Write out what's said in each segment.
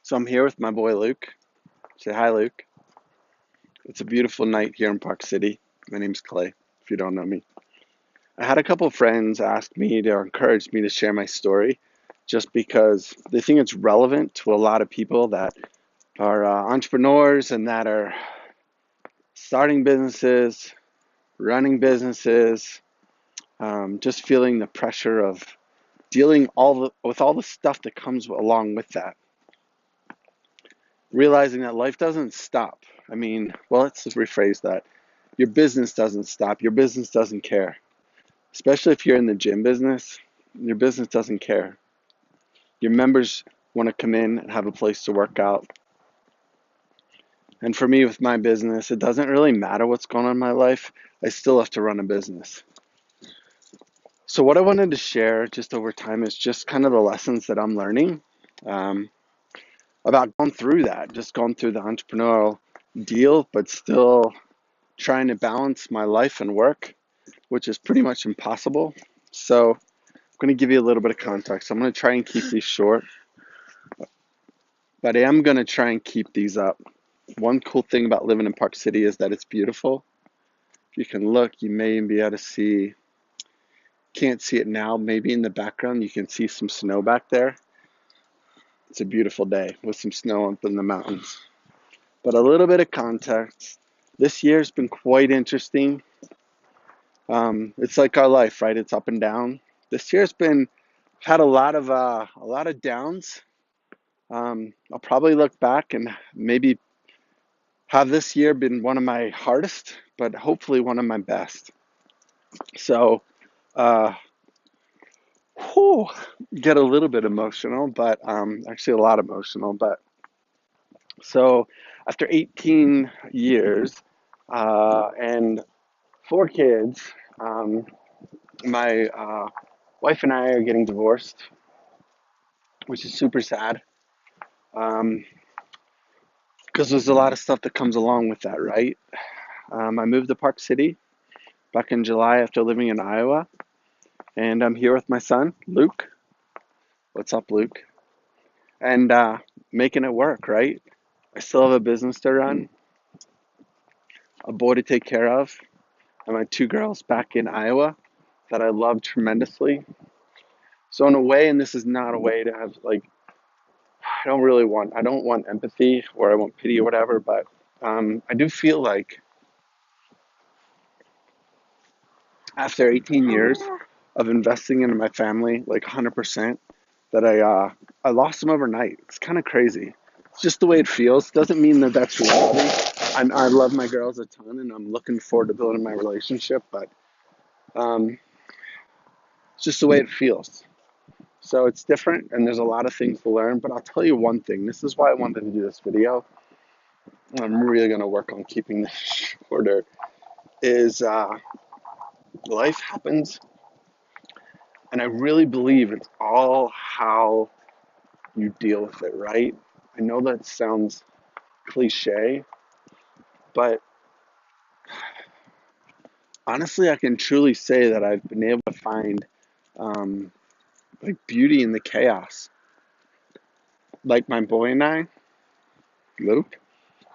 So I'm here with my boy Luke. Say hi, Luke. It's a beautiful night here in Park City. My name's Clay, if you don't know me. I had a couple of friends ask me to encourage me to share my story just because they think it's relevant to a lot of people that are entrepreneurs and that are starting businesses, running businesses, just feeling the pressure of dealing with all the stuff that comes along with that. Realizing that life doesn't stop. Let's just rephrase that. Your business doesn't stop. Your business doesn't care. Especially if you're in the gym business, your business doesn't care. Your members want to come in and have a place to work out. And for me, with my business, it doesn't really matter what's going on in my life. I still have to run a business. So what I wanted to share just over time is just kind of the lessons that I'm learning um, about going through that, just going through the entrepreneurial deal, but still trying to balance my life and work, which is pretty much impossible. So I'm going to give you a little bit of context. I'm going to try and keep these short, but I am going to try and keep these up. One cool thing about living in Park City is that it's beautiful. If you can look, you may be able to see, can't see it now, maybe in the background you can see some snow back there. It's a beautiful day with some snow up in the mountains. But a little bit of context. This year's been quite interesting. It's like our life, right? It's up and down. This year's been had a lot of downs. I'll probably look back and maybe have this year been one of my hardest, but hopefully one of my best. So, uh, whew, get a little bit emotional, but actually a lot emotional. But so after 18 years and 4 kids, my wife and I are getting divorced, which is super sad. Um, because there's a lot of stuff that comes along with that, right? I moved to Park City back in July after living in Iowa, and I'm here with my son, Luke. What's up, Luke? And making it work, right? I still have a business to run, a boy to take care of, and my 2 girls back in Iowa that I love tremendously. So in a way, and this is not a way to have like, I don't want empathy or I want pity or whatever, but I do feel like after 18 years of investing into my family, like 100%, that I lost them overnight. It's kind of crazy. It's just the way it feels. Doesn't mean that that's reality. I love my girls a ton, and I'm looking forward to building my relationship. But um, it's just the way it feels. So it's different, and there's a lot of things to learn. But I'll tell you one thing. This is why I wanted to do this video. I'm really going to work on keeping this shorter. Is life happens, and I really believe it's all how you deal with it, right? I know that sounds cliche, but honestly, I can truly say that I've been able to find um, like beauty in the chaos. Like my boy and I, Luke,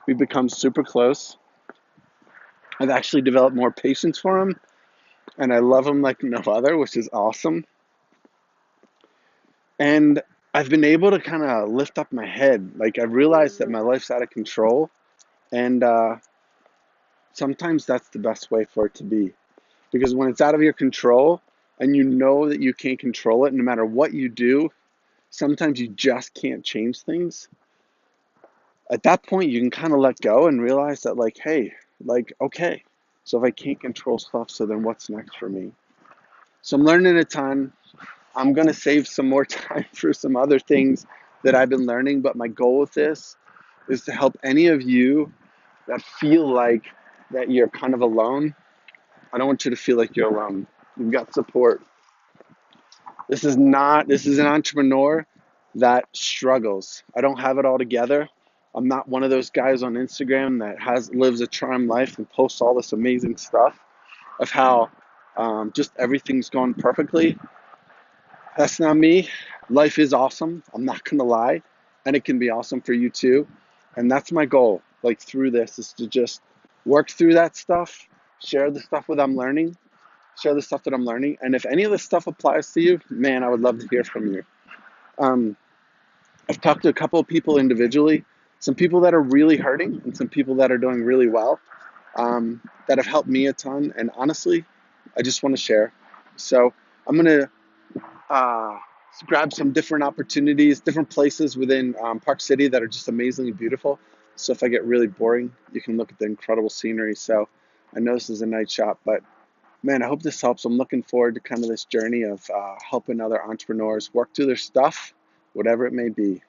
we've become super close. I've actually developed more patience for him, and I love him like no other, which is awesome. And I've been able to kind of lift up my head. Like I've realized that my life's out of control, and sometimes that's the best way for it to be. Because when it's out of your control and you know that you can't control it, no matter what you do, sometimes you just can't change things. At that point, you can kind of let go and realize that, like, hey, like, okay, so if I can't control stuff, so then what's next for me? So I'm learning a ton. I'm going to save some more time for some other things that I've been learning. But my goal with this is to help any of you that feel like that you're kind of alone. I don't want you to feel like you're alone. You've got support. This is an entrepreneur that struggles. I don't have it all together. I'm not one of those guys on Instagram that lives a charmed life and posts all this amazing stuff of how just everything's going perfectly. That's not me. Life is awesome. I'm not gonna lie. and it can be awesome for you too. And that's my goal, like through this, is to just work through that stuff, share the stuff with I'm learning, share the stuff that I'm learning. And if any of this stuff applies to you, man, I would love to hear from you. Um, I've talked to a couple of people individually, some people that are really hurting and some people that are doing really well, that have helped me a ton. And honestly, I just want to share. So I'm going to uh, grab some different opportunities, different places within Park City that are just amazingly beautiful. So if I get really boring, you can look at the incredible scenery. So I know this is a night shot, but man, I hope this helps. I'm looking forward to kind of this journey of helping other entrepreneurs work through their stuff, whatever it may be.